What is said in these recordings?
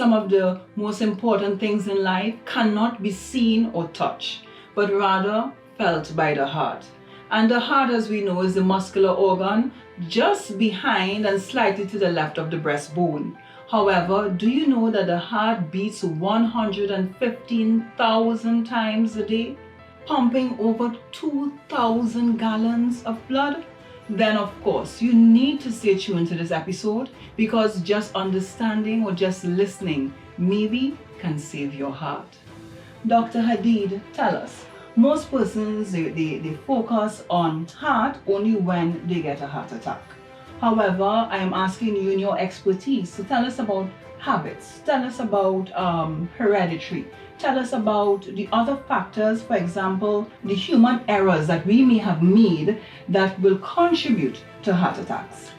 some of the most important things in life cannot be seen or touched, but rather felt by the heart. And the heart, as we know, is the muscular organ just behind and slightly to the left of the breastbone. However, do you know that the heart beats 115,000 times a day, pumping over 2,000 gallons of blood? Then of course you need to stay tuned to this episode, because just understanding or just listening maybe can save your heart. Dr. Hadeed, tell us, most persons they focus on heart only when they get a heart attack. However, I am asking you in your expertise to tell us about habits, tell us about hereditary, tell us about the other factors, for example, the human errors that we may have made that will contribute to heart attacks.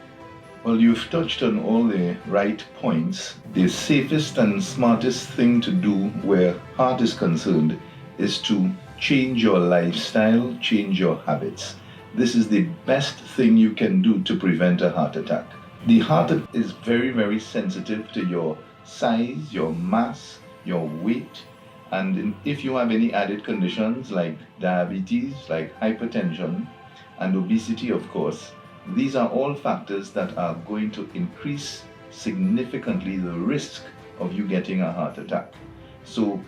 Well, you've touched on all the right points. The safest and smartest thing to do where heart is concerned is to change your lifestyle, change your habits. This is the best thing you can do to prevent a heart attack. The heart is very, very sensitive to your size, your mass, your weight, and if you have any added conditions like diabetes, like hypertension, and obesity, of course, these are all factors that are going to increase significantly the risk of you getting a heart attack. So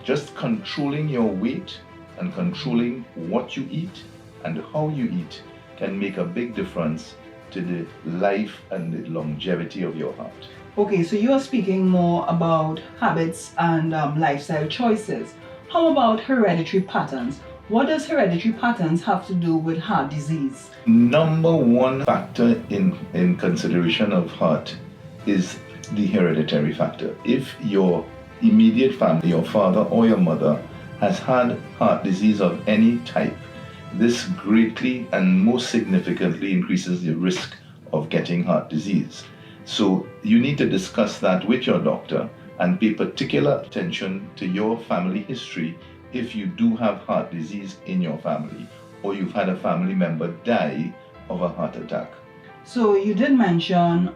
just controlling your weight and controlling what you eat and how you eat can make a big difference to the life and the longevity of your heart. Okay, so you are speaking more about habits and lifestyle choices. How about hereditary patterns? What does hereditary patterns have to do with heart disease? Number one factor in consideration of heart is the hereditary factor. If your immediate family, your father or your mother, has had heart disease of any type, this greatly and most significantly increases the risk of getting heart disease. So you need to discuss that with your doctor and pay particular attention to your family history if you do have heart disease in your family or you've had a family member die of a heart attack. So you did mention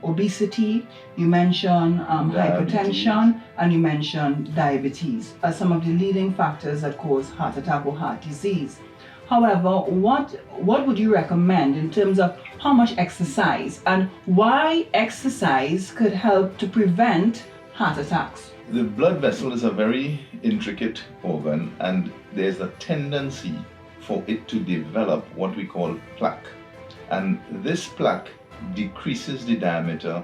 obesity, you mentioned hypertension, and you mentioned diabetes as some of the leading factors that cause heart attack or heart disease. However, what would you recommend in terms of how much exercise and why exercise could help to prevent heart attacks? The blood vessel is a very intricate organ, and there's a tendency for it to develop what we call plaque. And this plaque decreases the diameter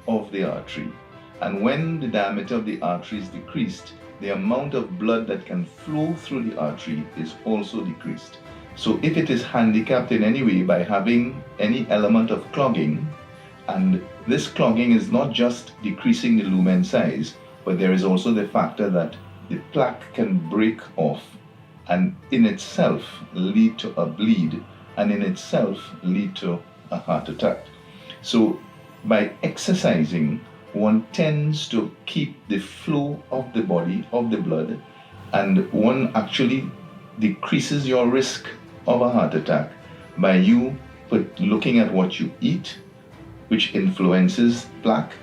of the artery. And when the diameter of the artery is decreased, the amount of blood that can flow through the artery is also decreased. So if it is handicapped in any way by having any element of clogging, and this clogging is not just decreasing the lumen size, but there is also the factor that the plaque can break off and in itself lead to a bleed and in itself lead to a heart attack. So by exercising, one tends to keep the flow of the body, of the blood, and one actually decreases your risk of a heart attack by you looking at what you eat, which influences plaque,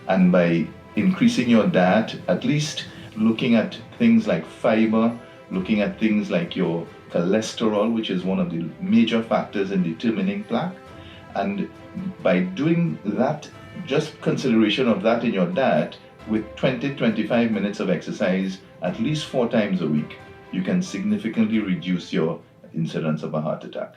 and by increasing your diet, at least looking at things like fiber, looking at things like your cholesterol, which is one of the major factors in determining plaque. And by doing that, just consideration of that in your diet, with 20-25 minutes of exercise at least 4 times a week, you can significantly reduce your incidence of a heart attack.